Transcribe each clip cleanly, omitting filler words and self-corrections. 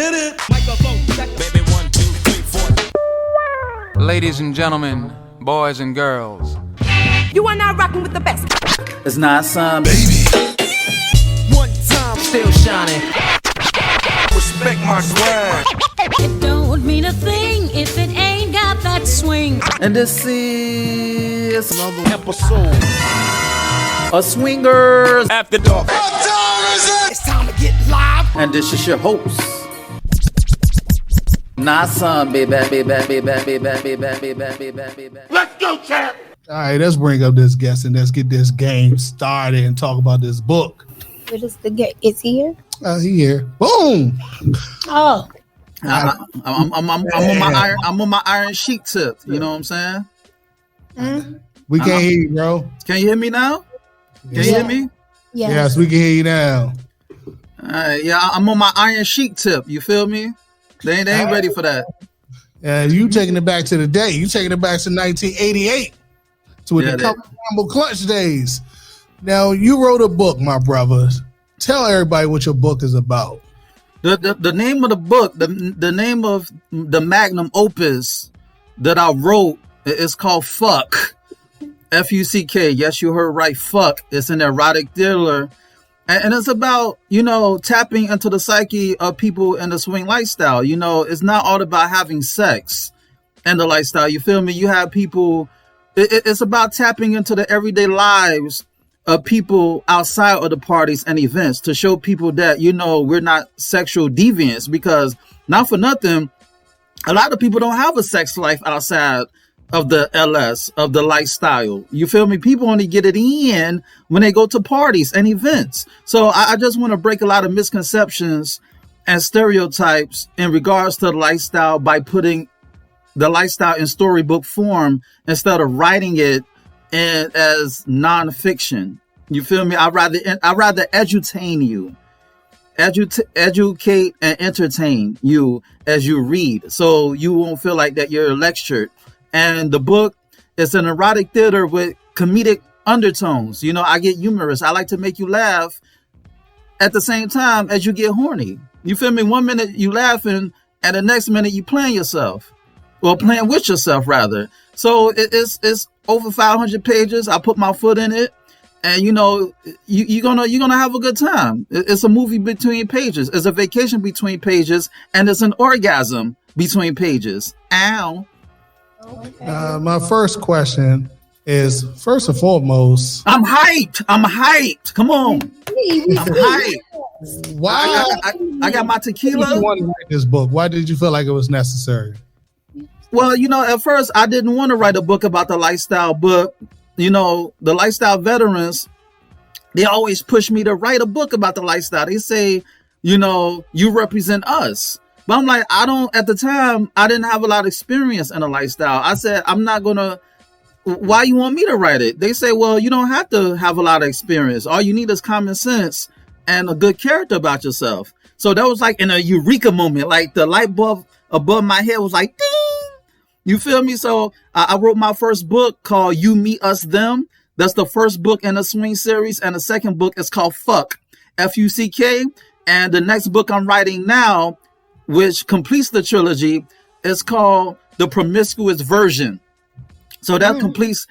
Hit it. Microphone check. Baby, 1, 2, 3, 4. Ladies and gentlemen, boys and girls, you are now rocking with the best. It's not some baby. One time, still shining. Respect my swag. It don't mean a thing if it ain't got that swing. And this is another episode of Swingers After Dark. What time is it? It's time to get live. And this is your host. Not some baby. Let's go, champ. All right, let's bring up this guest and let's get this game started and talk about this book. What is the game? Is he here? He here. Boom. Oh. I'm on my iron sheet tip. You know what I'm saying? Mm-hmm. We can't hear you, bro. Can you hear me now? Can you hear me? Yes, we can hear you now. All right, yeah, I'm on my iron sheet tip. You feel me? They ain't ready for that. You taking it back to the day. You taking it back to 1988 to the Campbell Clutch days. Now, you wrote a book, my brother. Tell everybody what your book is about. The name of the book, the name of the magnum opus that I wrote is called F.U.C.K. F.U.C.K. Yes, you heard right. Fuck. It's an erotic thriller. And it's about, tapping into the psyche of people in the swing lifestyle. It's not all about having sex and the lifestyle. You feel me? You have people. It's about tapping into the everyday lives of people outside of the parties and events to show people that, we're not sexual deviants, because not for nothing, a lot of people don't have a sex life outside of the LS, of the lifestyle. You feel me? People only get it in when they go to parties and events. So I just want to break a lot of misconceptions and stereotypes in regards to the lifestyle by putting the lifestyle in storybook form instead of writing it as nonfiction. You feel me? I'd rather edutain you, educate and entertain you as you read, so you won't feel like that you're lectured. And the book is an erotic theater with comedic undertones. I get humorous. I like to make you laugh at the same time as you get horny. You feel me? 1 minute you laughing and the next minute you playing yourself. Well, playing with yourself rather. So it's over 500 pages. I put my foot in it, and you're gonna have a good time. It's a movie between pages. It's a vacation between pages, and it's an orgasm between pages. Ow. My first question is, first and foremost, I'm hyped. Come on. I'm hyped. Why? I got my tequila. Why did you want to write this book? Why did you feel like it was necessary? Well, at first I didn't want to write a book about the lifestyle, but the lifestyle veterans, they always push me to write a book about the lifestyle. They say, you represent us. But I'm like, at the time, I didn't have a lot of experience in the lifestyle. I said, why you want me to write it? They say, well, you don't have to have a lot of experience. All you need is common sense and a good character about yourself. So that was like in a eureka moment, like the light bulb above my head was like, ding! You feel me? So I wrote my first book called You, Me, Us, Them. That's the first book in the swing series. And the second book is called Fuck, F.U.C.K. And the next book I'm writing now, which completes the trilogy, is called The Promiscuous Version. So that completes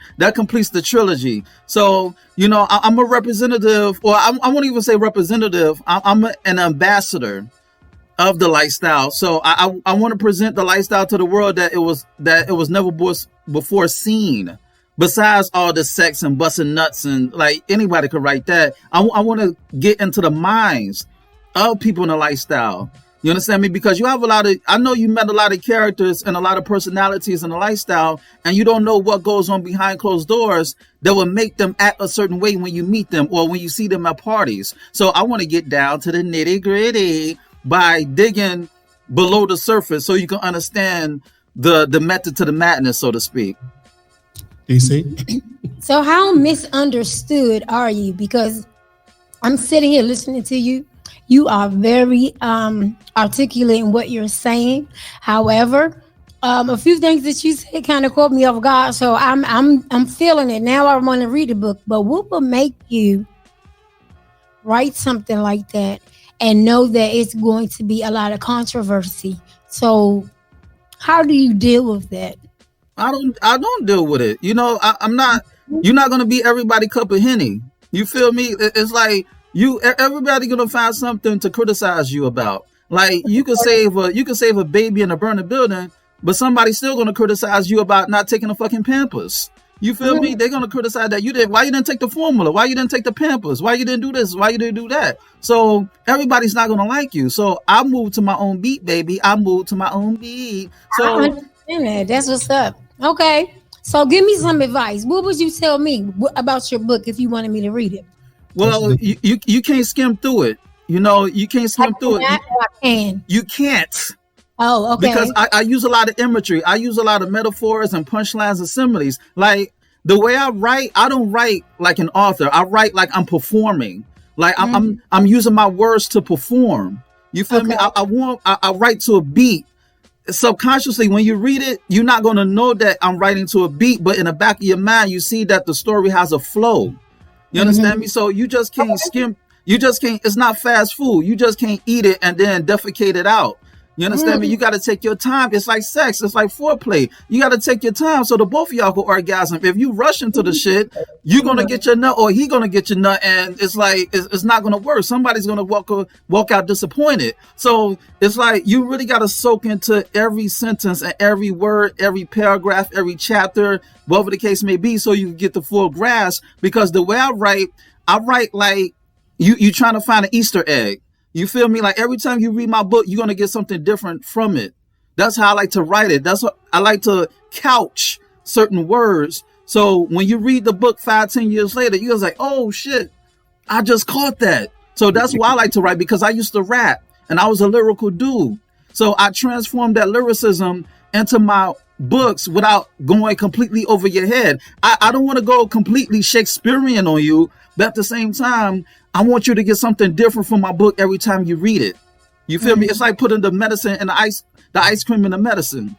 the trilogy. So, I'm a representative, or I won't even say representative. I'm an ambassador of the lifestyle. So I want to present the lifestyle to the world that it was never before seen. Besides all the sex and busting nuts, and like anybody could write that. I want to get into the minds of people in the lifestyle. You understand me? Because you have I know you met a lot of characters and a lot of personalities in the lifestyle, and you don't know what goes on behind closed doors that will make them act a certain way when you meet them or when you see them at parties. So I want to get down to the nitty gritty by digging below the surface so you can understand the method to the madness, so to speak. DC? So how misunderstood are you? Because I'm sitting here listening to you. You are very articulate in what you're saying. However, a few things that you said kind of caught me off guard. So I'm feeling it now. I want to read the book. But what will make you write something like that and know that it's going to be a lot of controversy. So how do you deal with that? I don't deal with it. You know, I'm not. You're not gonna be everybody cup of Henny. You feel me? It's like everybody gonna find something to criticize you about. Like you could save a baby in a burning building, but somebody's still gonna criticize you about not taking the fucking Pampers. You feel me? They're gonna criticize that why you didn't take the formula, why you didn't take the Pampers, why you didn't do this, why you didn't do that. So everybody's not gonna like you. So I moved to my own beat, baby. I moved to my own beat. So I understand that. That's what's up. Okay. So give me some advice. What would you tell me about your book if you wanted me to read it? Well, you can't skim through it. You know, you can't skim through it. I can. You can't. Oh, okay. Because I use a lot of imagery. I use a lot of metaphors and punchlines and similes. Like the way I write, I don't write like an author. I write like I'm performing. Like I'm using my words to perform. You feel me? I write to a beat. Subconsciously, when you read it, you're not going to know that I'm writing to a beat, but in the back of your mind, you see that the story has a flow. You understand me? So you just can't skim. You just can't. It's not fast food. You just can't eat it and then defecate it out. You understand me? You got to take your time. It's like sex. It's like foreplay. You got to take your time so the both of y'all can orgasm. If you rush into the shit, you're going to get your nut or he going to get your nut. And it's like, it's not going to work. Somebody's going to walk out disappointed. So it's like, you really got to soak into every sentence and every word, every paragraph, every chapter, whatever the case may be, so you can get the full grasp. Because the way I write like you trying to find an Easter egg. You feel me? Like every time you read my book, you're going to get something different from it. That's how I like to write it. That's what I like to couch certain words. So when you read the book 5-10 years later, you're like, oh shit, I just caught that. So that's why I like to write, because I used to rap and I was a lyrical dude. So I transformed that lyricism into my books without going completely over your head. I don't want to go completely Shakespearean on you, but at the same time, I want you to get something different from my book every time you read it. You feel me? It's like putting the medicine in the ice cream in the medicine.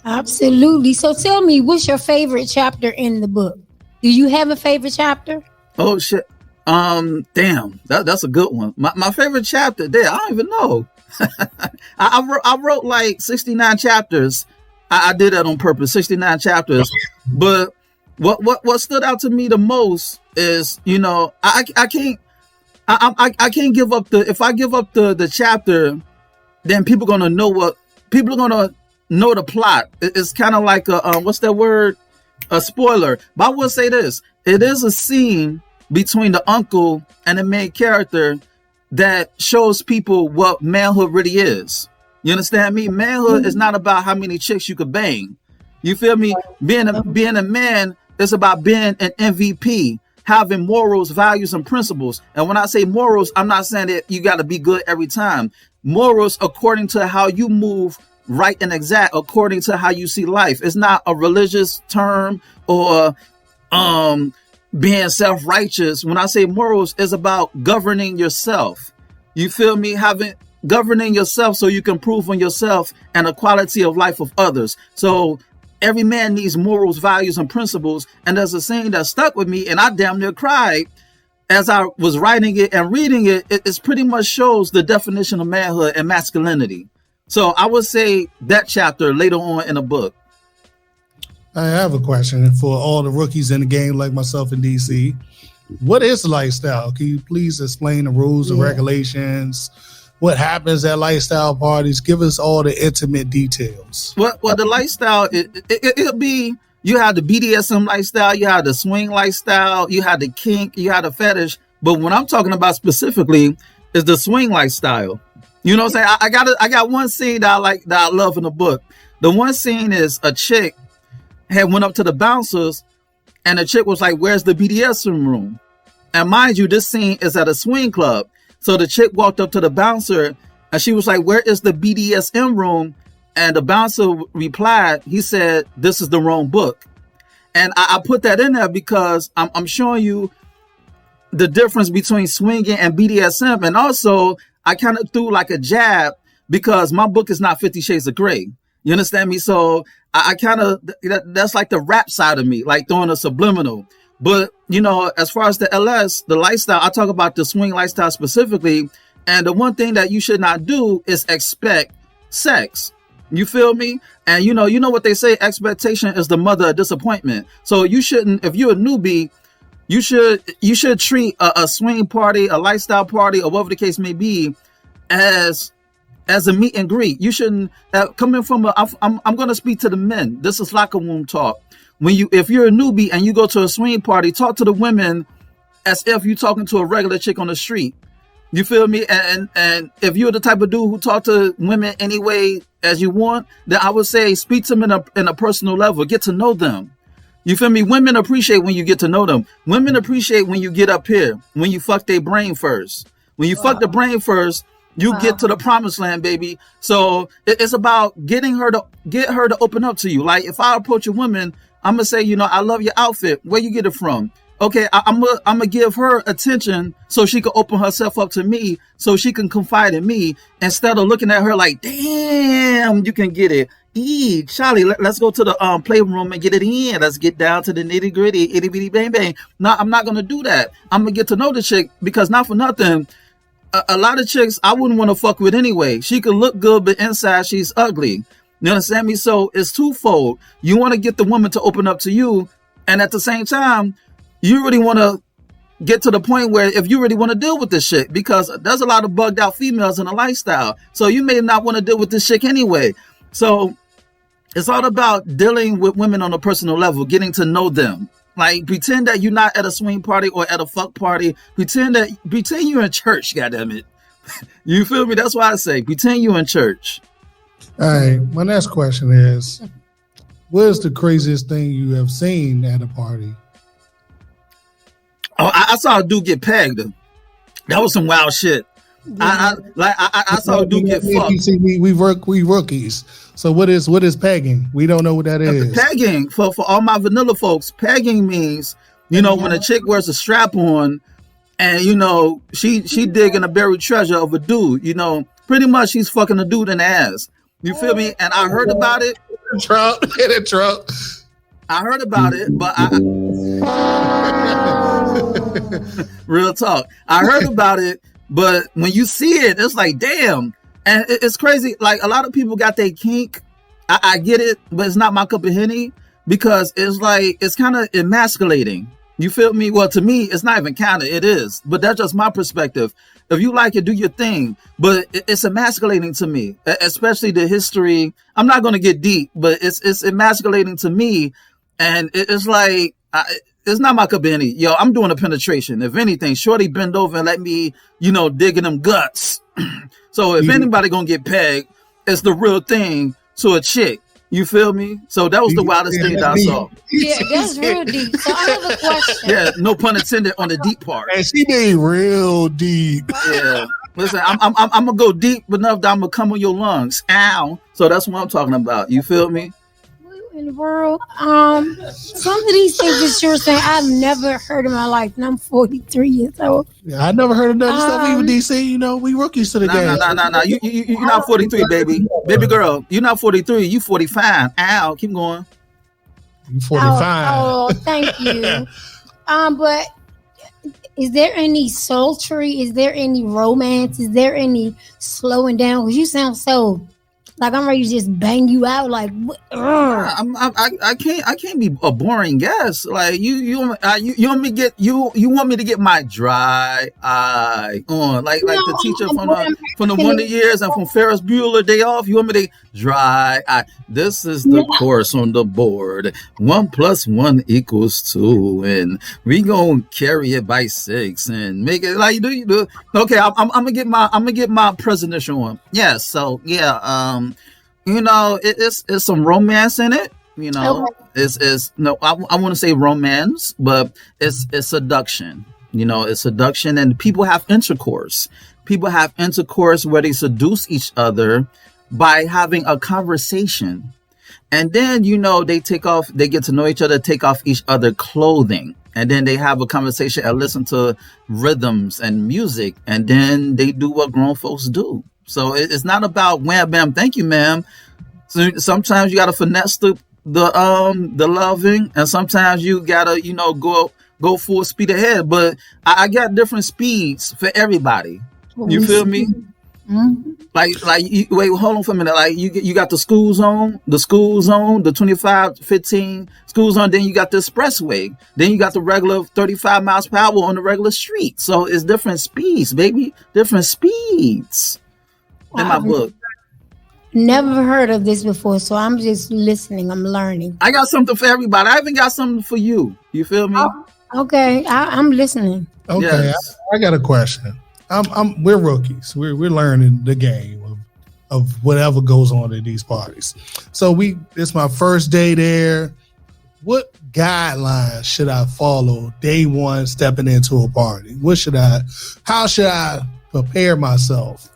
Absolutely. So tell me, what's your favorite chapter in the book? Do you have a favorite chapter? Oh shit. Damn, that's a good one. My favorite chapter there, I don't even know. I wrote like 69 chapters. I did that on purpose, 69 chapters. But what stood out to me the most is, you know, I can't give up if I give up the chapter, then people are gonna know the plot. It's kind of like what's that word? A spoiler. But I will say this: it is a scene between the uncle and the main character that shows people what manhood really is. You understand me? Manhood is not about how many chicks you could bang. You feel me? Being a man is about being an MVP. Having morals, values, and principles. And when I say morals, I'm not saying that you got to be good every time. Morals according to how you move, right and exact, according to how you see life. It's not a religious term or being self-righteous. When I say morals, it's about governing yourself. You feel me? Governing yourself so you can prove on yourself and the quality of life of others. So every man needs morals, values, and principles. And there's a saying that stuck with me, and I damn near cried as I was writing it and reading it. It pretty much shows the definition of manhood and masculinity. So I would say that chapter later on in the book. I have a question for all the rookies in the game like myself in DC. What is lifestyle? Can you please explain the rules and regulations? What happens at lifestyle parties? Give us all the intimate details. Well, the lifestyle, it'll be, you have the BDSM lifestyle, you have the swing lifestyle, you have the kink, you have the fetish. But what I'm talking about specifically is the swing lifestyle. You know what I'm saying? I got one scene that I love in the book. The one scene is a chick had went up to the bouncers and the chick was like, where's the BDSM room? And mind you, this scene is at a swing club. So the chick walked up to the bouncer and she was like, where is the BDSM room? And the bouncer replied, he said, this is the wrong book. And I put that in there because I'm showing you the difference between swinging and BDSM. And also I kind of threw like a jab because my book is not 50 Shades of Grey. You understand me? So I kind of, that's like the rap side of me, like throwing a subliminal. But, you know, as far as the LS, the lifestyle, I talk about the swing lifestyle specifically. And the one thing that you should not do is expect sex. You feel me? And you know what they say, expectation is the mother of disappointment. So you shouldn't, if you're a newbie, you should treat a swing party, a lifestyle party, or whatever the case may be, as a meet and greet. You shouldn't coming from I'm going to speak to the men. This is locker room talk. If you're a newbie and you go to a swing party, talk to the women as if you're talking to a regular chick on the street. You feel me? And if you're the type of dude who talk to women any way as you want, then I would say speak to them in a personal level. Get to know them. You feel me? Women appreciate when you get to know them. Women appreciate when you get up here, when you fuck their brain first. When you fuck the brain first, you get to the promised land, baby. So it's about get her to open up to you. Like if I approach a woman, I'm gonna say, I love your outfit. Where you get it from? Okay, I'm gonna give her attention so she can open herself up to me, so she can confide in me instead of looking at her like, damn, you can get it. Charlie, let's go to the playroom and get it in. Let's get down to the nitty gritty, itty bitty bang bang. No, I'm not gonna do that. I'm gonna get to know the chick because not for nothing, a lot of chicks I wouldn't want to fuck with anyway. She could look good, but inside she's ugly. You understand me? So it's twofold. You want to get the woman to open up to you, and at the same time, you really want to get to the point where if you really want to deal with this shit, because there's a lot of bugged out females in the lifestyle. So you may not want to deal with this shit anyway. So it's all about dealing with women on a personal level, getting to know them. Like pretend that you're not at a swing party or at a fuck party. Pretend you're in church, goddammit. You feel me? That's why I say pretend you're in church. All right. My next question is, what is the craziest thing you have seen at a party? Oh, I saw a dude get pegged. That was some wild shit. I saw a dude get fucked. You see, we rookies. So what is pegging? We don't know what that is. Pegging, for all my vanilla folks, pegging means, when a chick wears a strap on and, she digging a buried treasure of a dude, pretty much she's fucking a dude in the ass. You feel me? And I heard about it. Trump. I heard about it, but real talk. I heard about it, but when you see it, it's like, damn. And it's crazy. Like a lot of people got their kink. I get it, but it's not my cup of Henny because it's like, it's kind of emasculating. You feel me? Well, to me, it's not even kind of, it is, but that's just my perspective. If you like it, do your thing, but it's emasculating to me, especially the history. I'm not going to get deep, but it's emasculating to me. And it's like, it's not my cup of Henny. Yo, I'm doing a penetration. If anything, shorty bend over and let me, dig in them guts. So if anybody gonna get pegged, it's the real thing to a chick. You feel me? So that was the wildest thing that I saw. Yeah, that's real deep. So I have a question. Yeah, no pun intended on the deep part. And she made real deep. Yeah. Listen, I'm gonna go deep enough that I'm gonna come on your lungs. Ow. So that's what I'm talking about. You feel me? In the world, some of these things that you're saying I've never heard in my life, and I'm 43 years old. Yeah, I never heard of that stuff. Even DC, we rookies to the game. No. You're not 43, baby. Baby girl, you're not 43. You 45. Ow, keep going. You 45. Oh, thank you. But is there any sultry? Is there any romance? Is there any slowing down? Because you sound so. Like I'm ready to just bang you out. Like I can't be a boring guest. Like you want me to get my dry eye on like the teacher from the Wonder Years and from Ferris Bueller Day Off. You want me to dry eye? This is the course on the board. 1 + 1 = 2, and we gonna carry it by 6 and make it like you do. Okay, I'm gonna get my presidential one. Yeah. So yeah. It's some romance in it. It's no, I want to say romance, but it's seduction. It's seduction, and people have intercourse. People have intercourse where they seduce each other by having a conversation, and then they get to know each other, take off each other clothing, and then they have a conversation and listen to rhythms and music, and then they do what grown folks do. So it's not about wham bam, thank you, ma'am. So sometimes you gotta finesse the loving, and sometimes you gotta go full speed ahead. But I got different speeds for everybody. You feel me? Mm-hmm. Wait, hold on for a minute. Like you got the school zone, the 25-15 school zone. Then you got the expressway. Then you got the regular 35 miles per hour on the regular street. So it's different speeds, baby. Different speeds. In my book. Never heard of this before, so I'm just listening. I'm learning. I got something for everybody. I even got something for you. You feel me? Oh, okay, I'm listening. Okay, Yes. I got a question. We're rookies. We're learning the game of whatever goes on at these parties. So it's my first day there. What guidelines should I follow day one stepping into a party? How should I prepare myself?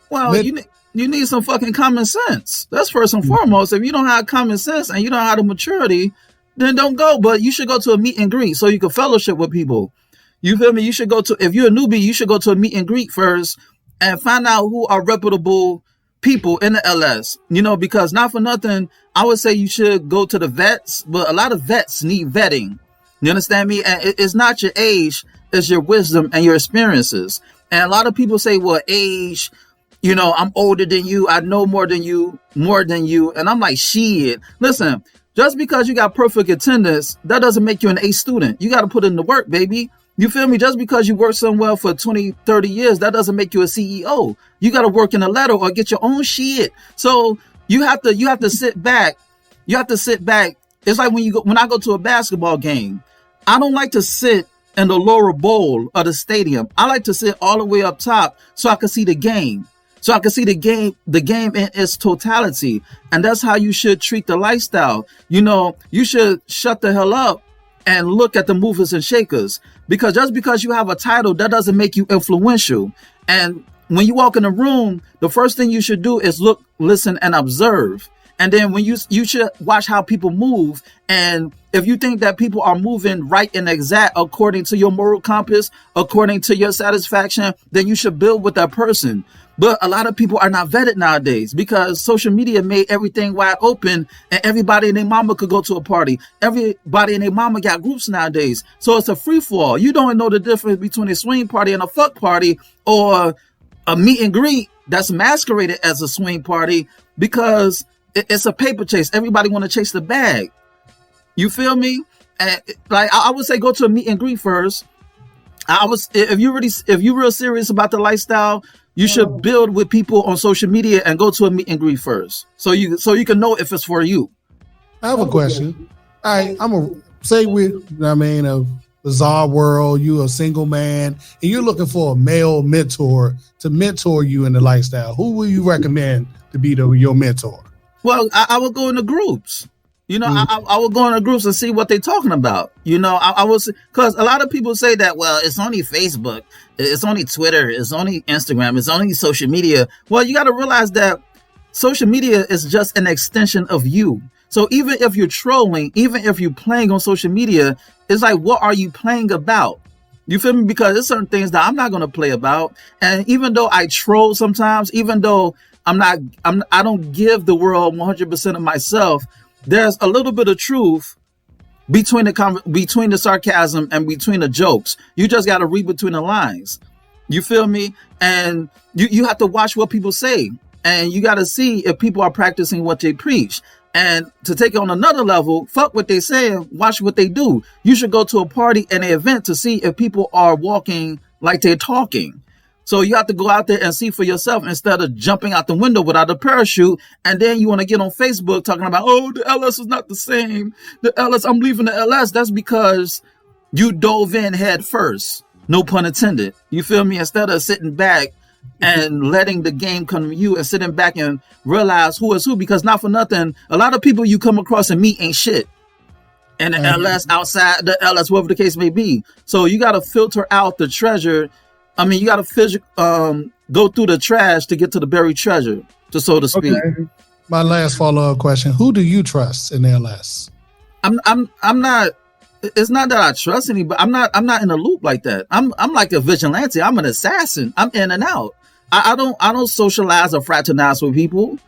Well, you need some fucking common sense. That's first and foremost. If you don't have common sense and you don't have the maturity, then don't go. But you should go to a meet and greet so you can fellowship with people. You feel me? You should if you're a newbie, you should go to a meet and greet first and find out who are reputable people in the LS. Because not for nothing, I would say you should go to the vets, but a lot of vets need vetting. You understand me? And it's not your age, it's your wisdom and your experiences. And a lot of people say, well, age, I'm older than you, I know more than you. And I'm like, shit. Listen, just because you got perfect attendance, that doesn't make you an A student. You got to put in the work, baby. You feel me? Just because you work somewhere for 20, 30 years, that doesn't make you a CEO. You got to work in a letter or get your own shit. So you have to sit back. You have to sit back. It's like when I go to a basketball game, I don't like to sit in the lower bowl of the stadium. I like to sit all the way up top so I can see the game. So I can see the game in its totality. And that's how you should treat the lifestyle. You should shut the hell up and look at the movers and shakers. Because just because you have a title, that doesn't make you influential. And when you walk in a room, the first thing you should do is look, listen, and observe. And then when you should watch how people move. And if you think that people are moving right and exact according to your moral compass, according to your satisfaction, then you should build with that person. But a lot of people are not vetted nowadays because social media made everything wide open and everybody and their mama could go to a party. Everybody and their mama got groups nowadays. So it's a free for all. You don't know the difference between a swing party and a fuck party or a meet and greet that's masqueraded as a swing party because it's a paper chase. Everybody want to chase the bag. You feel me? And I would say go to a meet and greet first. If you're real serious about the lifestyle, you should build with people on social media and go to a meet and greet first, so you can know if it's for you. I have a question. All right, say a bizarre world. You a single man and you're looking for a male mentor to mentor you in the lifestyle. Who will you recommend to be your mentor? Well, I would go into groups. I would go into groups and see what they're talking about. I was, because a lot of people say that, well, it's only Facebook, it's only Twitter, it's only Instagram, it's only social media. Well, you got to realize that social media is just an extension of you. So even if you're trolling, even if you're playing on social media, it's like, what are you playing about? You feel me? Because there's certain things that I'm not going to play about. And even though I troll sometimes, even though I don't give the world 100% of myself, there's a little bit of truth between the sarcasm and between the jokes. You just got to read between the lines. You feel me? And you have to watch what people say. And you got to see if people are practicing what they preach. And to take it on another level, fuck what they say, watch what they do. You should go to a party and an event to see if people are walking like they're talking. So you have to go out there and see for yourself instead of jumping out the window without a parachute. And then you want to get on Facebook talking about, oh, the LS is not the same. The LS, I'm leaving the LS. That's because you dove in head first. No pun intended. You feel me? Instead of sitting back and letting the game come to you and sitting back and realize who is who. Because not for nothing, a lot of people you come across and meet ain't shit. And the LS, outside the LS, whatever the case may be. So you got to filter out the treasure. You got to go through the trash to get to the buried treasure, so to speak. Okay. My last follow-up question: who do you trust in LS? I'm not. It's not that I trust anybody. I'm not in a loop like that. I'm like a vigilante. I'm an assassin. I'm in and out. I don't socialize or fraternize with people.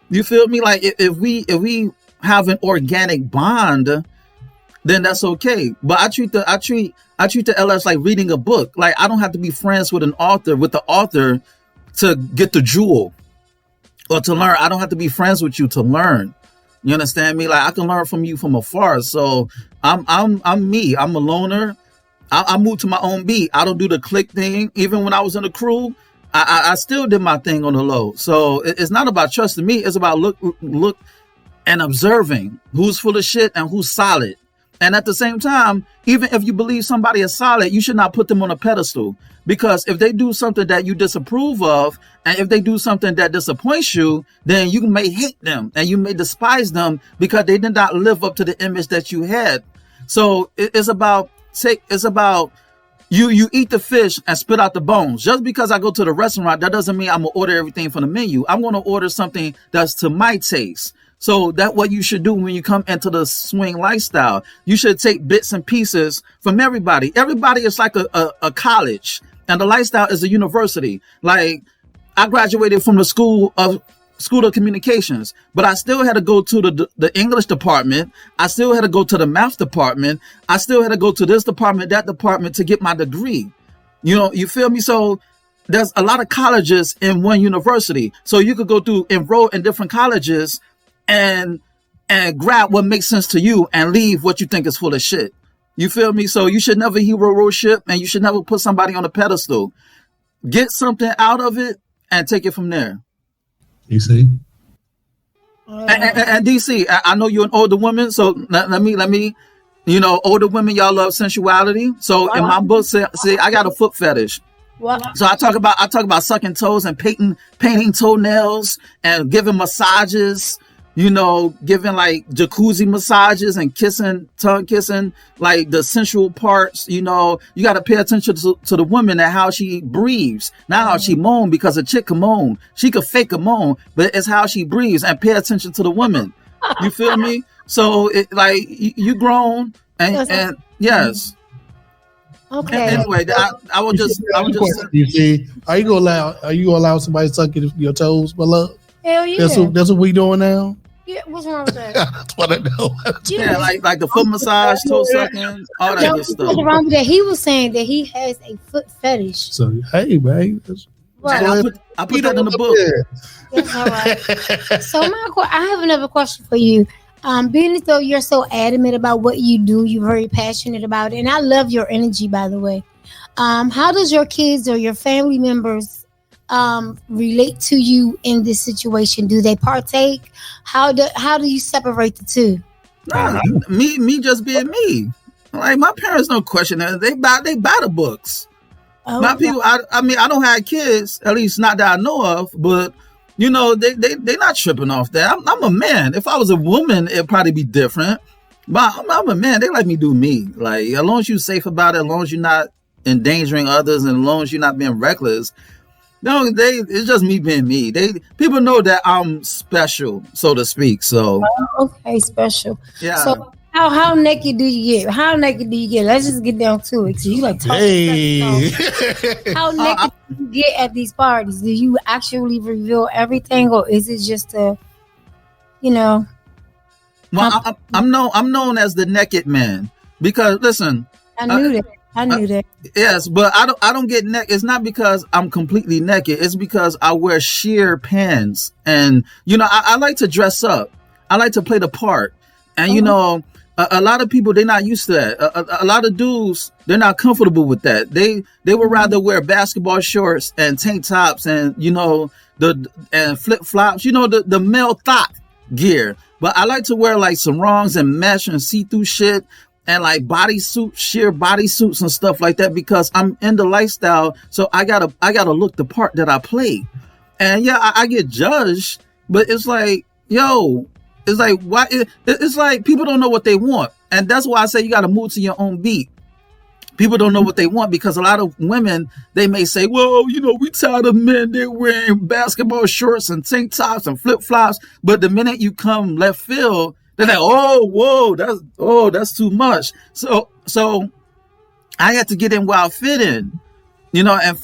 You feel me? Like if we have an organic bond, then that's okay. But I treat the LS like reading a book. Like I don't have to be friends with the author to get the jewel or to learn. I don't have to be friends with you to learn. You understand me? Like I can learn from you from afar. So I'm me. I'm a loner. I moved to my own beat. I don't do the click thing. Even when I was in the crew, I still did my thing on the low. So it's not about trusting me. It's about look and observing who's full of shit and who's solid. And at the same time, even if you believe somebody is solid, you should not put them on a pedestal. Because if they do something that you disapprove of, and if they do something that disappoints you, then you may hate them and you may despise them because they did not live up to the image that you had. So it's about you eat the fish and spit out the bones. Just because I go to the restaurant, that doesn't mean I'm going to order everything from the menu. I'm going to order something that's to my taste. So that's what you should do when you come into the swing lifestyle. You should take bits and pieces from everybody. Everybody is like a college, and the lifestyle is a university. Like I graduated from the School of Communications, but I still had to go to the English department. I still had to go to the math department. I still had to go to this department, that department to get my degree. You feel me? So there's a lot of colleges in one university. So you could enroll in different colleges and grab what makes sense to you and leave what you think is full of shit. You feel me? So you should never hero worship and you should never put somebody on a pedestal. Get something out of it and take it from there. DC? And DC, I know you're an older woman, so let me, older women, y'all love sensuality. So in my book, see, I got a foot fetish. What? So I talk about sucking toes and painting toenails and giving massages, giving like jacuzzi massages and tongue kissing, like the sensual parts. You got to pay attention to the woman and how she breathes, not how she moan, because a chick can moan. She could fake a moan, but it's how she breathes, and pay attention to the woman. You feel me? So it like you grown and yes. Okay. Anyway, I will just. You see, are you gonna allow somebody to suck your toes, my love? Hell yeah. That's what we doing now. Yeah, what's wrong with that? That's what I know. Yeah, like the foot massage, toe sucking, all that good stuff. What's wrong with that? He was saying that he has a foot fetish. So hey, man. Right. I put that in the book. Yes, all right. So I have another question for you. Being as though you're so adamant about what you do, you're very passionate about it, and I love your energy, by the way. How does your kids or your family members relate to you in this situation? Do they partake? How do you separate the two? Nah, me just being me. Like my parents don't question that. They buy the books. Oh, my people, I mean, I don't have kids, at least not that I know of, but they not tripping off that. I'm a man. If I was a woman, it'd probably be different. But I'm a man. They let me do me. Like as long as you're safe about it, as long as you're not endangering others, and as long as you're not being reckless. No, it's just me being me. People know that I'm special, so to speak. So okay, special. Yeah. So how naked do you get? How naked do you get? Let's just get down to it. Cause you like talking. Hey. How naked do you get at these parties? Do you actually reveal everything, or is it just a, Well, I'm known as the naked man because listen. I knew that. Yes, but I don't get naked. It's not because I'm completely naked. It's because I wear sheer pants, and I like to dress up. I like to play the part, and a lot of people, they're not used to that. A lot of dudes, they're not comfortable with that. They would rather wear basketball shorts and tank tops and and flip flops. The male thought gear. But I like to wear like sarongs and mesh and see through shit. And like sheer bodysuits and stuff like that, because I'm in the lifestyle. So I gotta look the part that I play. And yeah, I get judged, but it's like, it's like, why? It's like people don't know what they want. And that's why I say you gotta move to your own beat. People don't know what they want because a lot of women, they may say, well, we tired of men, they're wearing basketball shorts and tank tops and flip flops. But the minute you come left field, they're like, oh, whoa, that's too much. So I had to get in where I fit in, and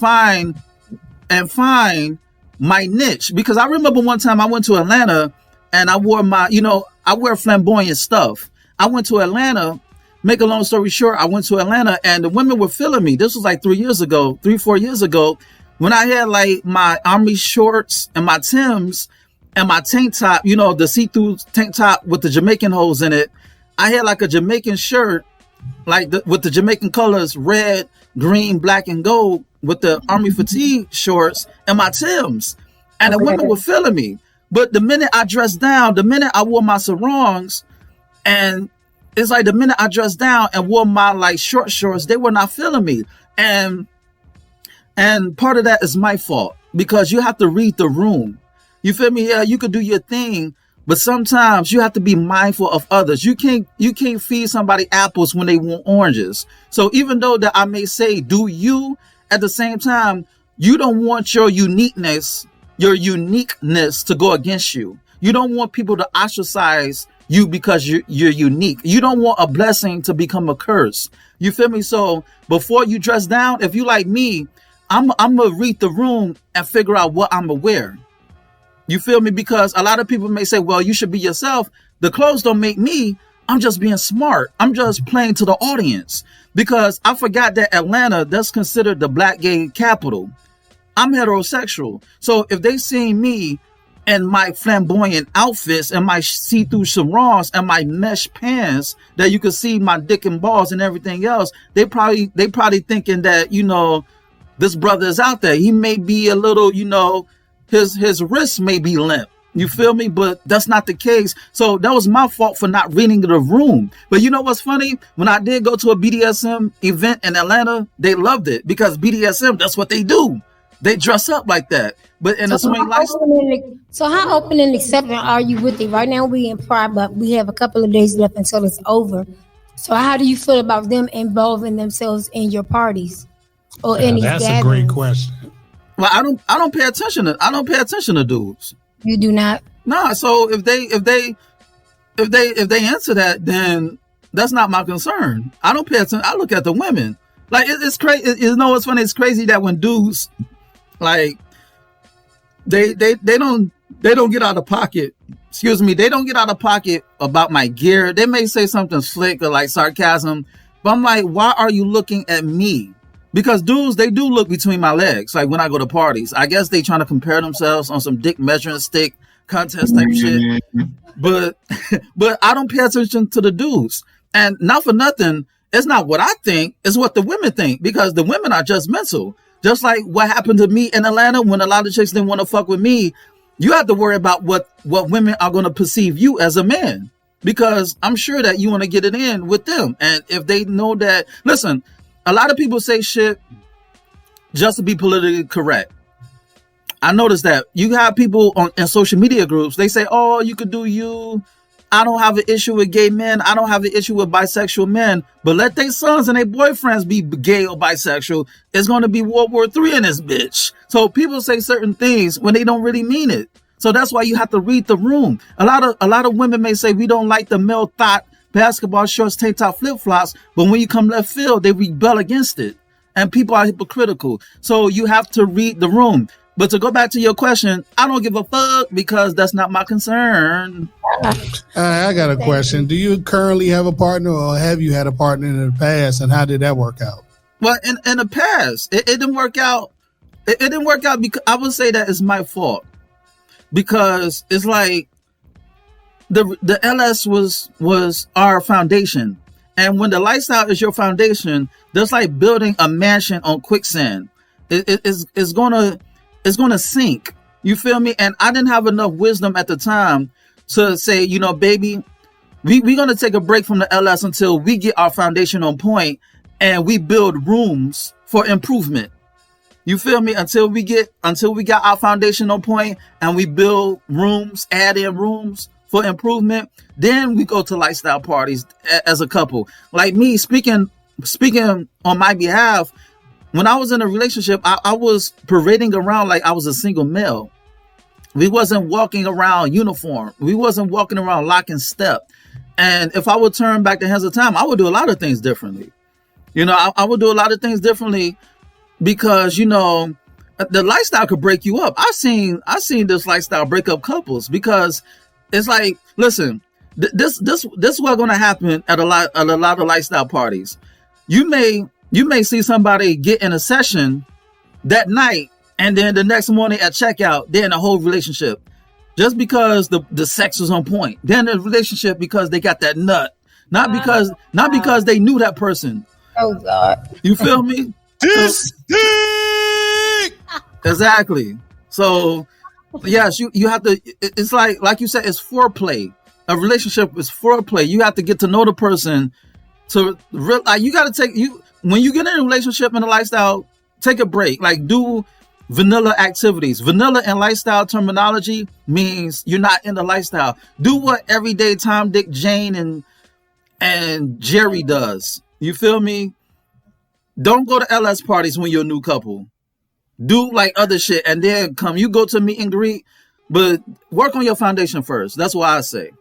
find my niche. Because I remember one time I went to Atlanta and I wore I wear flamboyant stuff. I went to Atlanta make a long story short, I went to Atlanta and the women were feeling me. This was like 4 years ago, when I had like my army shorts and my Timbs and my tank top, you know, the see-through tank top with the Jamaican holes in it. I had like a Jamaican shirt, like with the Jamaican colors, red, green, black, and gold, with the army fatigue shorts and my Timbs. And the women were feeling me. But the minute I dressed down, the minute I wore my sarongs, and it's like the minute I dressed down and wore my like short shorts, they were not feeling me. And part of that is my fault, because you have to read the room. You feel me? Yeah, you could do your thing, but sometimes you have to be mindful of others. You can't feed somebody apples when they want oranges. So even though that I may say do you, at the same time, you don't want your uniqueness to go against you. You don't want people to ostracize you because you're unique. You don't want a blessing to become a curse. You feel me? So before you dress down, if you like me, I'm gonna read the room and figure out what I'm gonna wear. You feel me? Because a lot of people may say, well, you should be yourself. The clothes don't make me. I'm just being smart. I'm just playing to the audience. Because I forgot that Atlanta, that's considered the black gay capital. I'm heterosexual. So if they see me and my flamboyant outfits and my see-through sarongs and my mesh pants that you can see my dick and balls and everything else, they probably thinking that, you know, this brother is out there. He may be a little, you know, his wrist may be limp. You feel me? But that's not the case. So that was my fault for not reading the room. But you know what's funny? When I did go to a BDSM event in Atlanta, they loved it, because BDSM, that's what they do. They dress up like that. But in a swing lifestyle. So how open and accepting are you with it? Right now we in Pride, but we have a couple of days left until it's over. So how do you feel about them involving themselves in your parties or any gatherings? That's a great question. Well, I don't pay attention to dudes. You do not? Nah, so if they answer that, then that's not my concern. I don't pay attention. I look at the women. Like it's crazy. You know what's funny? It's crazy that when dudes, like, they don't get out of pocket. Excuse me, they don't get out of pocket about my gear. They may say something slick or like sarcasm, but I'm like, why are you looking at me? Because dudes, they do look between my legs. Like when I go to parties, I guess they trying to compare themselves on some dick measuring stick contest type shit. But I don't pay attention to the dudes. And not for nothing, it's not what I think, it's what the women think, because the women are judgmental. Just like what happened to me in Atlanta when a lot of chicks didn't want to fuck with me. You have to worry about what women are going to perceive you as a man, because I'm sure that you want to get it in with them. And if they know that, listen, a lot of people say shit just to be politically correct. I noticed that you have people in social media groups. They say, oh, you could do you. I don't have an issue with gay men. I don't have an issue with bisexual men. But let their sons and their boyfriends be gay or bisexual. It's going to be World War III in this bitch. So people say certain things when they don't really mean it. So that's why you have to read the room. A lot of women may say we don't like the male thought basketball shorts, tank top, flip flops. But when you come left field, they rebel against it. And people are hypocritical. So you have to read the room. But to go back to your question, I don't give a fuck, because that's not my concern. I got a question. Do you currently have a partner, or have you had a partner in the past, and how did that work out? Well, in the past, it didn't work out. It didn't work out because I would say that it's my fault, because it's like the LS was our foundation. And when the lifestyle is your foundation, that's like building a mansion on quicksand. It's gonna sink. You feel me? And I didn't have enough wisdom at the time to say, you know, baby, we're gonna take a break from the LS until we get our foundation on point and we build rooms for improvement. You feel me? Until we got our foundation on point and we build rooms, add in rooms for improvement, then we go to lifestyle parties as a couple. Like me, speaking on my behalf, when I was in a relationship, I was parading around like I was a single male. We wasn't walking around uniform. We wasn't walking around lock and step. And if I would turn back the hands of time, I would do a lot of things differently. You know, I would do a lot of things differently because, you know, the lifestyle could break you up. I seen this lifestyle break up couples because it's like, listen, this is what's gonna happen at a lot of lifestyle parties. You may see somebody get in a session that night, and then the next morning at checkout, they're in a whole relationship. Just because the sex was on point. They're in a relationship because they got that nut. Not because they knew that person. Oh God. You feel me? Exactly. So yes, you have to, it's like you said, it's foreplay. A relationship is foreplay. You have to get to know the person to you got to when you get in a relationship and a lifestyle, take a break. Like, do vanilla activities. Vanilla and lifestyle terminology means you're not in the lifestyle. Do what everyday Tom, Dick, Jane, and Jerry does. You feel me? Don't go to LS parties when you're a new couple. Do like other shit and then come. You go to meet and greet, but work on your foundation first. That's what I say.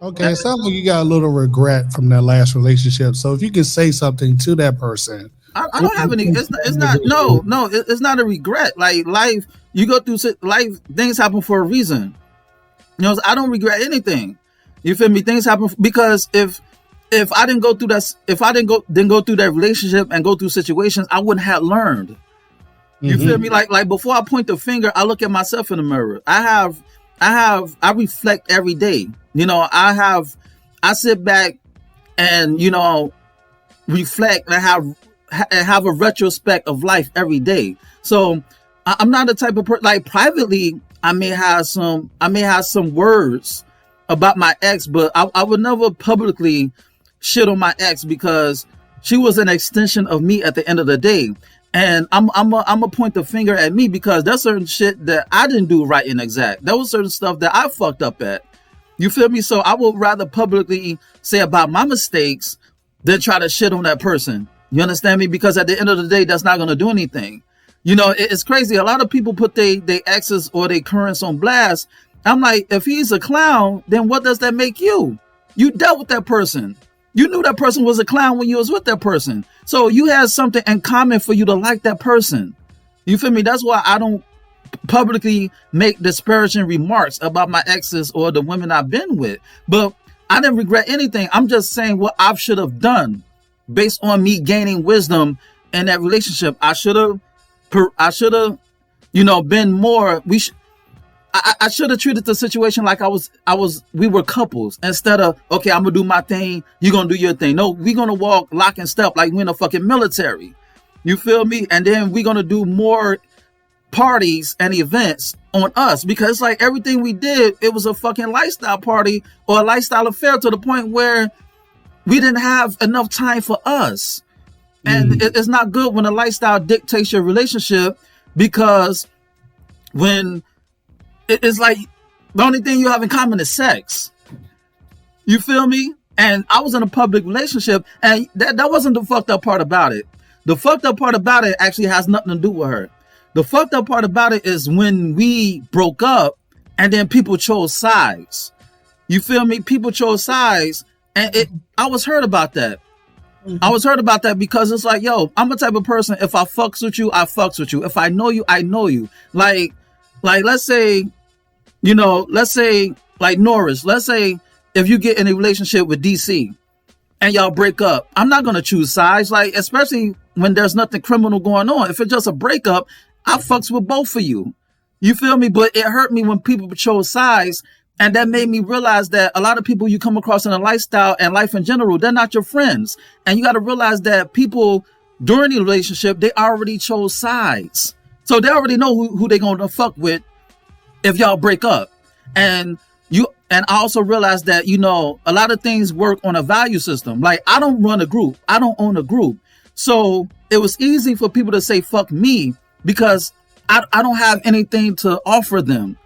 Okay, it sounds like you got a little regret from that last relationship. So if you could say something to that person. I don't have any. It's not a regret. Like, life, you go through life. Things happen for a reason. You know, I don't regret anything. You feel me? Things happen because if I didn't go through that, if I didn't go through that relationship and go through situations, I wouldn't have learned. You feel me? Like before I point the finger, I look at myself in the mirror. I reflect every day. You know, I sit back and, you know, reflect and have a retrospect of life every day. So I'm not the type of person, like, privately, I may have some words about my ex, but I would never publicly shit on my ex because she was an extension of me at the end of the day. And I'm a point the finger at me because there's certain shit that I didn't do right and exact. There was certain stuff that I fucked up at. You feel me? So I would rather publicly say about my mistakes than try to shit on that person. You understand me? Because at the end of the day, that's not going to do anything. You know, it's crazy. A lot of people put their exes or their currents on blast. I'm like, if he's a clown, then what does that make you? You dealt with that person. You knew that person was a clown when you was with that person. So you had something in common for you to like that person. You feel me? That's why I don't publicly make disparaging remarks about my exes or the women I've been with. But I didn't regret anything. I'm just saying what I should have done based on me gaining wisdom in that relationship. I should have, you know, been more. I should have treated the situation like we were couples instead of, okay, I'm gonna do my thing, you're gonna do your thing. No, we're gonna walk lock and step like we're in the fucking military. You feel me? And then we're gonna do more parties and events on us because like everything we did, it was a fucking lifestyle party or a lifestyle affair to the point where we didn't have enough time for us. And it's not good when a lifestyle dictates your relationship because when it's like the only thing you have in common is sex. You feel me? And I was in a public relationship and that wasn't the fucked up part about it. The fucked up part about it actually has nothing to do with her. The fucked up part about it is when we broke up and then people chose sides. You feel me? People chose sides and I was hurt about that. I was hurt about that because it's like, yo, I'm the type of person, if I fucks with you, I fucks with you. If I know you, I know you. Like let's say, you know, like Norris, let's say if you get in a relationship with DC and y'all break up, I'm not going to choose sides, like, especially when there's nothing criminal going on. If it's just a breakup, I fucks with both of you. You feel me? But it hurt me when people chose sides. And that made me realize that a lot of people you come across in a lifestyle and life in general, they're not your friends. And you got to realize that people during the relationship, they already chose sides. So they already know who they're going to fuck with if y'all break up. And I also realized that, you know, a lot of things work on a value system. Like, I don't run a group. I don't own a group. So it was easy for people to say, fuck me, because I don't have anything to offer them.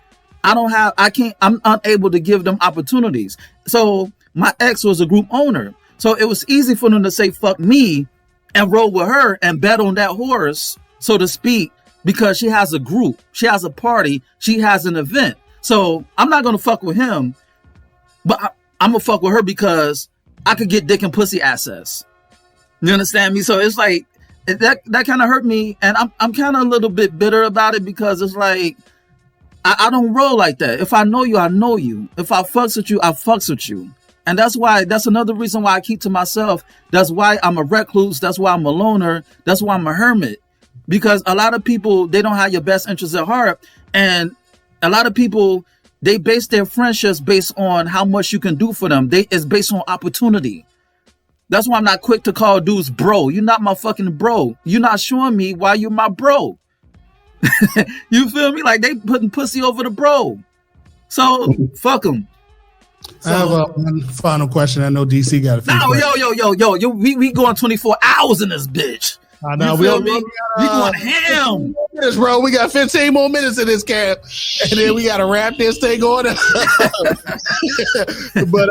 I'm unable to give them opportunities. So my ex was a group owner. So it was easy for them to say, fuck me, and roll with her and bet on that horse, so to speak, because she has a group, she has a party, she has an event. So I'm not going to fuck with him, but I'm going to fuck with her because I could get dick and pussy access. You understand me? So it's like, that kind of hurt me. And I'm kind of a little bit bitter about it because it's like, I don't roll like that. If I know you, I know you. If I fucks with you, I fucks with you. And that's another reason why I keep to myself. That's why I'm a recluse. That's why I'm a loner. That's why I'm a hermit. Because a lot of people, they don't have your best interests at heart. And a lot of people, they base their friendships based on how much you can do for them. It's based on opportunity. That's why I'm not quick to call dudes bro. You're not my fucking bro. You're not showing me why you're my bro. You feel me? Like they putting pussy over the bro. So fuck them. I have one final question. I know DC got a few. Yo, we going 24 hours in this bitch. I know. We going ham. Minutes, bro. We got 15 more minutes in this camp, and then we got to wrap this thing on. But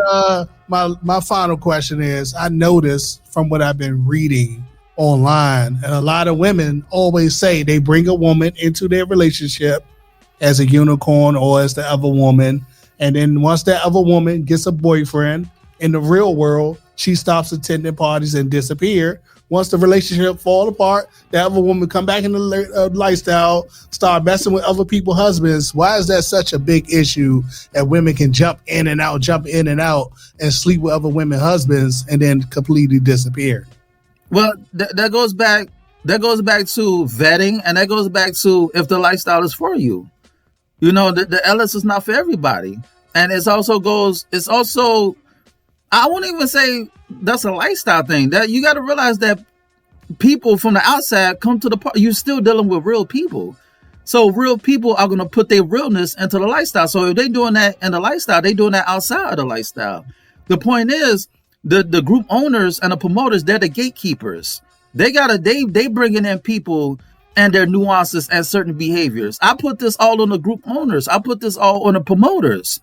my final question is: I noticed from what I've been reading online, and a lot of women always say they bring a woman into their relationship as a unicorn or as the other woman. And then once that other woman gets a boyfriend in the real world, she stops attending parties and disappear. Once the relationship fall apart, that other woman come back in the lifestyle, start messing with other people's husbands. Why is that such a big issue that women can jump in and out, and sleep with other women's husbands and then completely disappear? Well, that goes back to vetting, and that goes back to if the lifestyle is for you. You know, the Ellis is not for everybody. And I won't even say that's a lifestyle thing. That you got to realize that people from the outside come to the party. You're still dealing with real people. So real people are going to put their realness into the lifestyle. So if they're doing that in the lifestyle, they're doing that outside of the lifestyle. The point is, the group owners and the promoters, they're the gatekeepers. They bringing in people and their nuances and certain behaviors. I put this all on the group owners. I put this all on the promoters.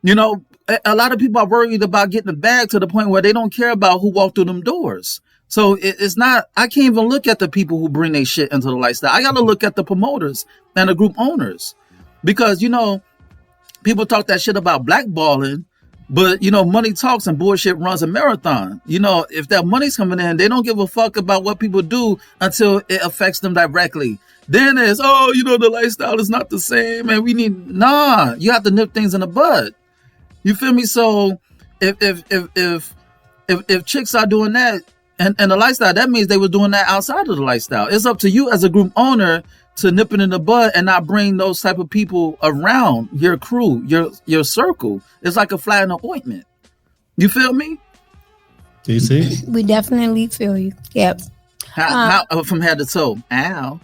You know, a lot of people are worried about getting the bag to the point where they don't care about who walked through them doors. So it's not, I can't even look at the people who bring their shit into the lifestyle. I got to look at the promoters and the group owners. Because, you know, people talk that shit about blackballing, but, you know, money talks and bullshit runs a marathon. You know, if that money's coming in, they don't give a fuck about what people do until it affects them directly. Then it's, the lifestyle is not the same and you have to nip things in the bud. You feel me? So if chicks are doing that and the lifestyle, that means they were doing that outside of the lifestyle. It's up to you as a group owner to nip it in the bud and not bring those type of people around your crew, your circle. It's like a fly in the ointment. You feel me? DC? We definitely feel you. Yep. How from head to toe? Ow.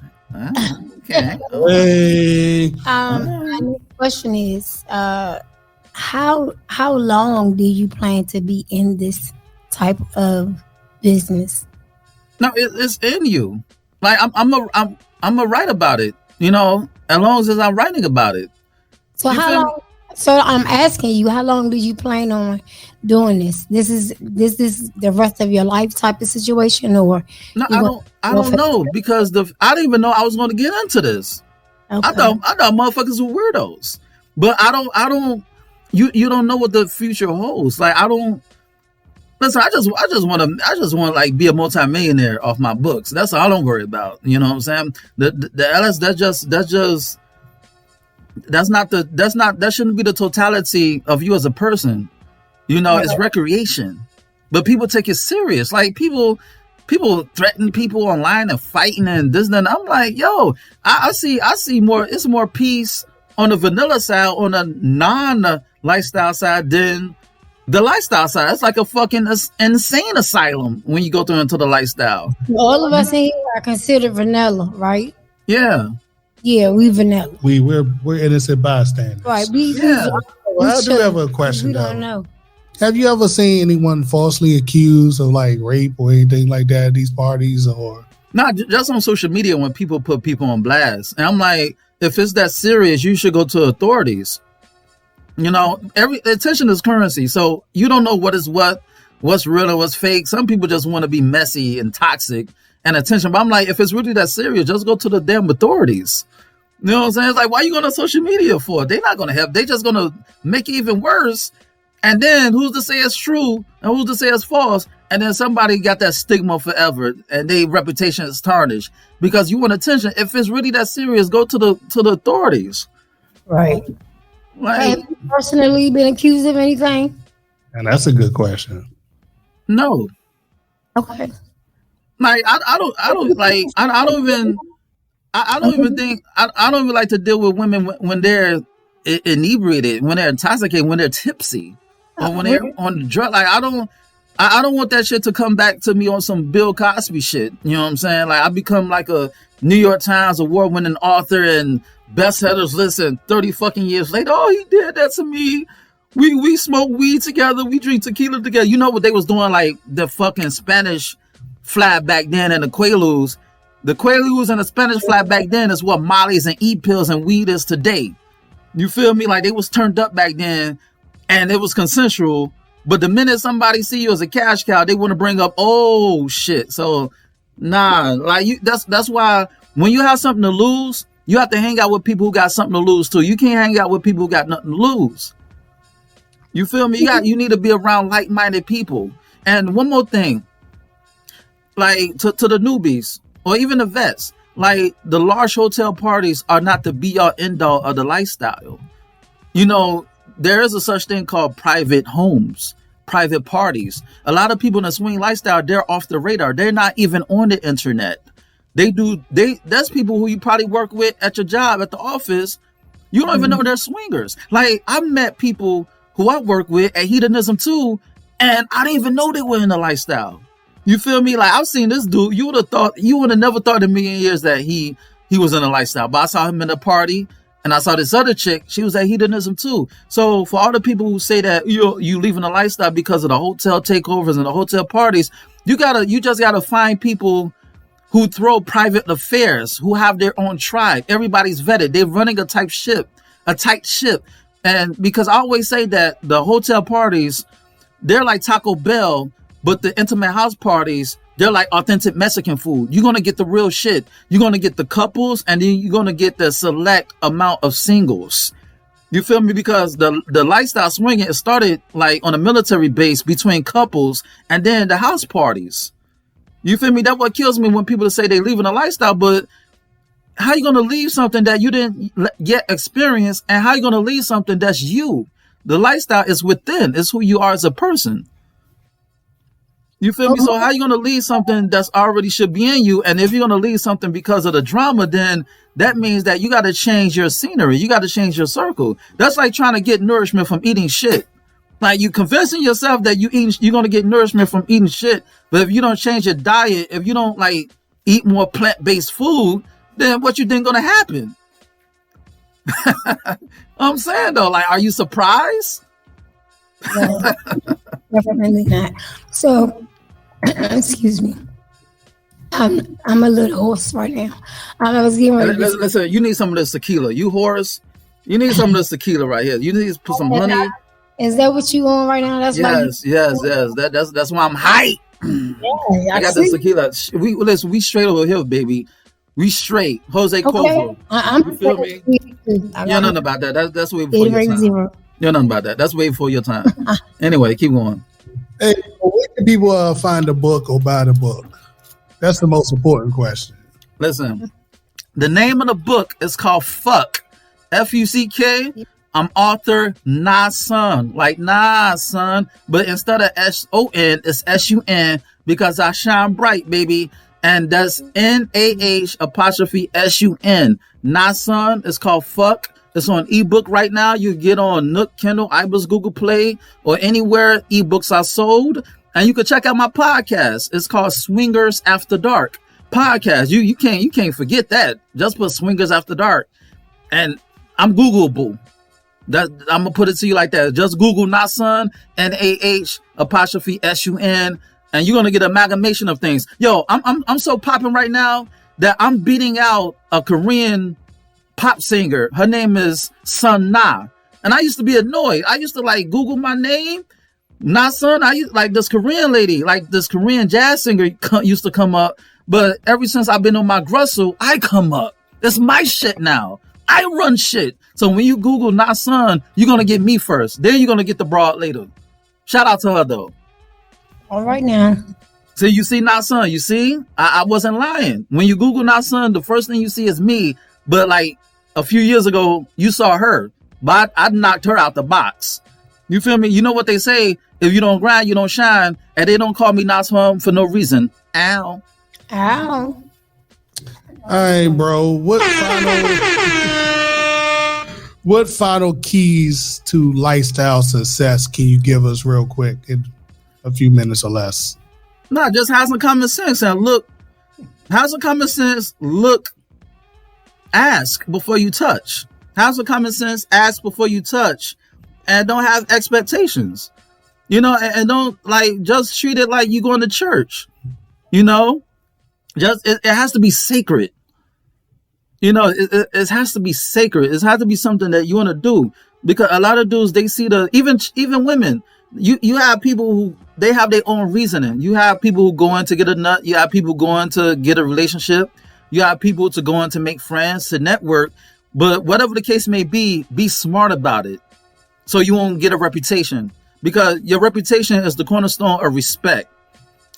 Okay. Hey. My next question is, how long do you plan to be in this type of business? No, it's in you. Like I'm a write about it. You know, as long as I'm writing about it. So how long? So I'm asking you, how long do you plan on doing this? This is the rest of your life type of situation, or no? I don't know because I didn't even know I was going to get into this. Okay. I thought motherfuckers were weirdos, but I don't. You don't know what the future holds. Like I don't. Listen, I just want to like be a multimillionaire off my books. That's all I don't worry about. You know what I'm saying? The LS that shouldn't be the totality of you as a person. You know, it's recreation. But people take it serious. Like people threaten people online and fighting and this and that. I'm like, yo, I see more. It's more peace on the vanilla side, on the non-lifestyle side than the lifestyle side. It's like a fucking insane asylum when you go through into the lifestyle. All of us here are considered vanilla, right? Yeah. Yeah, we vanilla. We're innocent bystanders. Right. Well, I do have a question. We don't know. Have you ever seen anyone falsely accused of like rape or anything like that at these parties, or not just on social media when people put people on blast? And I'm like, if it's that serious, you should go to authorities. You know, attention is currency. So you don't know what's real and what's fake. Some people just want to be messy and toxic and attention. But I'm like, if it's really that serious, just go to the damn authorities. You know what I'm saying? It's like, why are you going to social media for? They're not going to help. They're just going to make it even worse. And then who's to say it's true and who's to say it's false? And then somebody got that stigma forever and their reputation is tarnished because you want attention. If it's really that serious, go to the authorities. Right. Like, have you personally been accused of anything? And that's a good question. No. Okay. Like I don't like I don't even I don't even think I don't even like to deal with women when they're inebriated, when they're intoxicated, when they're tipsy, or when they're on the drug. Like I don't want that shit to come back to me on some Bill Cosby shit. You know what I'm saying? Like I become like a New York Times award-winning author and bestsellers list, and 30 fucking years later, oh, he did that to me. We smoke weed together, we drink tequila together. You know what they was doing, like the fucking Spanish fly back then, and the Quaaludes. The Quaaludes and the Spanish fly back then is what Molly's and E-pills and weed is today. You feel me? Like they was turned up back then, and it was consensual. But the minute somebody see you as a cash cow, they want to bring up, oh shit. So nah, like that's why when you have something to lose, you have to hang out with people who got something to lose too. You can't hang out with people who got nothing to lose. You feel me? You need to be around like-minded people. And one more thing, like to the newbies or even the vets, like the large hotel parties are not the be-all end-all of the lifestyle. You know, there is a such thing called private homes, private parties. A lot of people in the swing lifestyle, they're off the radar. They're not even on the internet. That's people who you probably work with at your job, at the office. You don't even know they're swingers. Like I've met people who I work with at Hedonism too, and I didn't even know they were in the lifestyle. You feel me? Like I've seen this dude. You would have never thought in a million years that he was in a lifestyle. But I saw him in a party, and I saw this other chick. She was at Hedonism too. So for all the people who say that you leaving the lifestyle because of the hotel takeovers and the hotel parties, you just gotta find people who throw private affairs, who have their own tribe. Everybody's vetted. They're running a tight ship. And because I always say that the hotel parties, they're like Taco Bell, but the intimate house parties, they're like authentic Mexican food. You're going to get the real shit. You're going to get the couples, and then you're going to get the select amount of singles. You feel me? Because the lifestyle swinging, it started like on a military base between couples, and then the house parties. You feel me? That's what kills me when people say they leaving a lifestyle, but how you going to leave something that you didn't yet experience, and how you going to leave something that's you? The lifestyle is within. It's who you are as a person. You feel me? So how you going to leave something that's already should be in you? And if you're going to leave something because of the drama, then that means that you got to change your scenery. You got to change your circle. That's like trying to get nourishment from eating shit. Like you convincing yourself that you're going to get nourishment from eating shit. But if you don't change your diet, if you don't like eat more plant-based food, then what you think gonna happen? I'm saying though, like, are you surprised? No, definitely not. So, excuse me. I'm a little hoarse right now. I was getting ready. Listen, you need some of this tequila. You hoarse? You need some of this tequila right here. You need to put some honey. Is that what you on right now? That's yes. That's why I'm hype. Yeah, I got this tequila. We straight over here, baby. We straight. Jose Cuervo. I'm you feel me? You're nothing about that. That's way before your time. You're nothing about that. That's way before your time. Anyway, keep going. Hey, where can people find the book or buy the book? That's the most important question. Listen, the name of the book is called F.U.C.K. F.U.C.K. I'm author Nas Son, like Nas Son, but instead of S-O-N, it's S-U-N because I shine bright, baby. And that's N-A-H''S-U-N. Nas Son is called F.U.C.K. It's on ebook right now. You get on Nook, Kindle, iBooks, Google Play, or anywhere ebooks are sold. And you can check out my podcast. It's called Swingers After Dark podcast. You can't forget that. Just put Swingers After Dark, and I'm Googleable. That I'm gonna put it to you like that. Just Google Nas Son, N-A-H''S-U-N, and you're gonna get an amalgamation of things. Yo, I'm so popping right now that I'm beating out a Korean pop singer. Her name is Sun Na, and I used to be annoyed. I used to like Google my name, Nas Son. I used like this Korean lady, like this Korean jazz singer used to come up, but ever since I've been on my Grussel, I come up. It's my shit now. I run shit. So when you Google Nas Son, you're going to get me first. Then you're going to get the broad later. Shout out to her, though. All right now. So you see Nas Son. You see? I wasn't lying. When you Google Nas Son, the first thing you see is me. But like a few years ago, you saw her. But I knocked her out the box. You feel me? You know what they say? If you don't grind, you don't shine. And they don't call me Nas Hum for no reason. Ow. Ow. All right, bro. What final keys to lifestyle success can you give us real quick in a few minutes or less? No, just have some common sense and look. Have some common sense. Look. Ask before you touch. Have some common sense. Ask before you touch. And don't have expectations. You know, and don't just treat it like you going to church. You know, it has to be sacred. You know, it has to be sacred. It has to be something that you want to do, because a lot of dudes, they see even women. You have people who they have their own reasoning. You have people who go in to get a nut. You have people going to get a relationship. You have people to go in to make friends, to network. But whatever the case may be smart about it, so you won't get a reputation, because your reputation is the cornerstone of respect.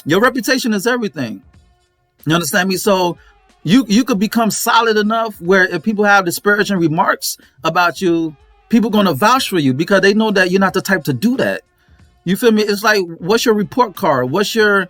Your reputation is everything. You understand me? So you could become solid enough where if people have disparaging remarks about you, people going to vouch for you because they know that you're not the type to do that. You feel me? It's like, what's your report card? What's your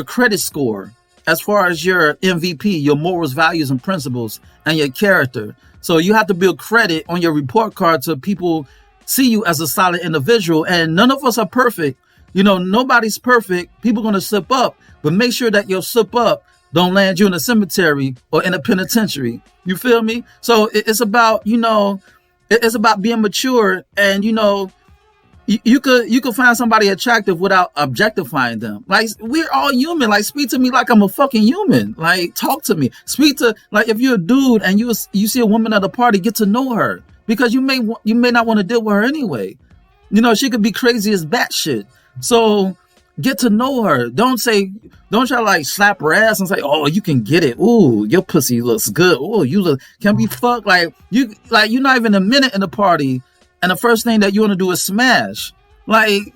credit score as far as your MVP, your morals, values, and principles, and your character? So you have to build credit on your report card so people see you as a solid individual. And none of us are perfect. You know, nobody's perfect. People going to slip up, but make sure that your slip up don't land you in a cemetery or in a penitentiary. You feel me? So it's about, it's about being mature, and, you could find somebody attractive without objectifying them. Like, we're all human. Like, speak to me like I'm a fucking human. Like, talk to me. Speak to, like, if you're a dude and you see a woman at a party, get to know her, because you may not want to deal with her anyway. She could be crazy as batshit. So get to know her. Don't try to like slap her ass and say, "Oh, you can get it. Ooh, your pussy looks good. Ooh, can be fucked." Like you're not even a minute in the party, and the first thing that you want to do is smash. It's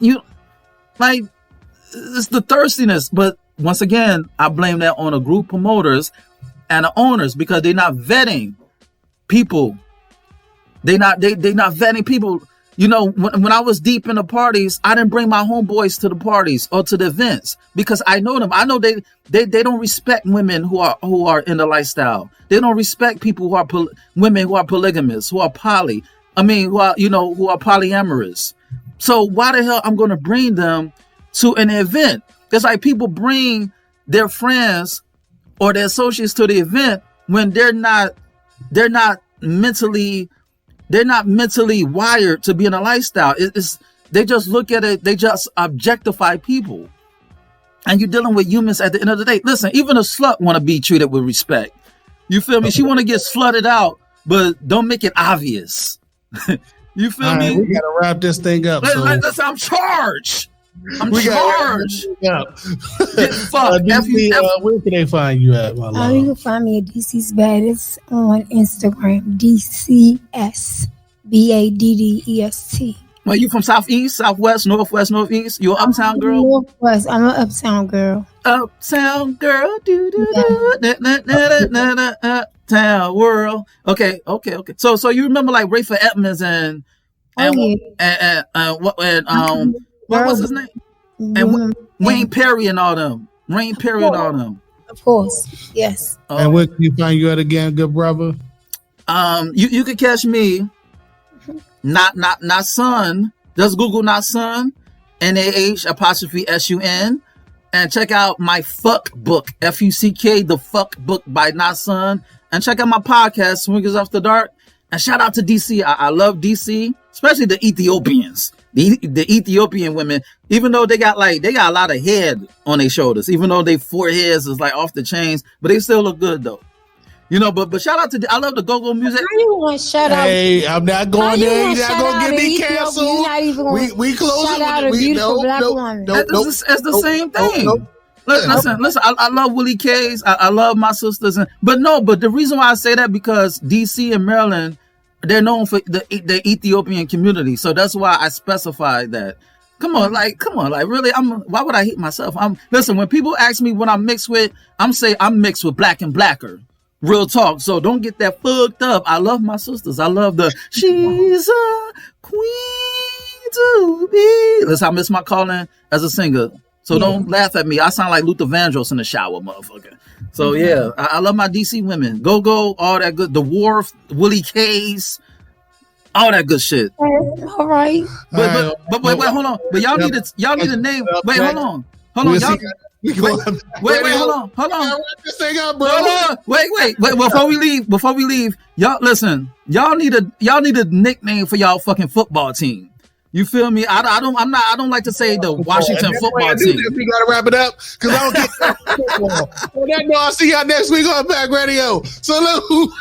the thirstiness. But once again, I blame that on the group promoters and the owners, because they're not vetting people. They're not vetting people. When I was deep in the parties, I didn't bring my homeboys to the parties or to the events, because I know them. I know they don't respect women who are in the lifestyle. They don't respect people who are women who are polygamous, who are who are polyamorous. So why the hell I'm going to bring them to an event? It's like people bring their friends or their associates to the event when they're not mentally wired to be in a lifestyle. They just look at it. They just objectify people. And you're dealing with humans at the end of the day. Listen, even a slut want to be treated with respect. You feel me? She want to get slutted out, but don't make it obvious. You feel me? We got to wrap this thing up. Listen, I'm charged. I'm charged. Get fucked. Where can they find you at, my love? You can find me at DC's Baddest on Instagram. DCS BADDEST. Well, you from Southeast, Southwest, Northwest, Northeast? You an uptown girl? Northwest. I'm an uptown girl. Uptown girl, uptown world. Okay. So you remember like Rayford Edmonds and what was his name? And Wayne Perry and all them. Wayne Perry and all them. Of course, yes. And where can you find you at again, good brother? You can catch me. Not son. Just Google Not Son, NAH''SUN, and check out my F.U.C.K book, F.U.C.K, the F.U.C book by Not Son, and check out my podcast, Swingers After Dark. And shout out to DC. I love DC, especially the Ethiopians, the Ethiopian women. Even though they got a lot of head on their shoulders, even though their foreheads is like off the chains, but they still look good though. But shout out to I love the go-go music. How you want to shout out? Hey, I'm not going there. You're not going to get me canceled. We close shout out a beautiful black woman. It's the same thing. Listen. I love Willie K's. I love my sisters, but the reason why I say that, because DC and Maryland, they're known for the Ethiopian community, so that's why I specified that. Come on, really? Why would I hate myself? Listen. When people ask me what I'm mixed with, I'm mixed with black and blacker. Real talk. So don't get that fucked up. I love my sisters. I love she's a queen to Listen, I miss my calling as a singer. So don't laugh at me. I sound like Luther Vandross in the shower, motherfucker. So yeah, I love my DC women. Go, all that good. The Wharf, Willie K's, all that good shit. All right. But wait, hold on. But y'all need to name. Wait, hold on. Y'all, wait, hold on. Wrap this thing up, bro. Hold on. Wait. Before we leave, y'all listen. Y'all need a nickname for y'all fucking football team. You feel me? I don't like to say the Washington football team. We gotta wrap it up because I don't get football. On that note, I'll see y'all next week on Unpacked Radio. Salute.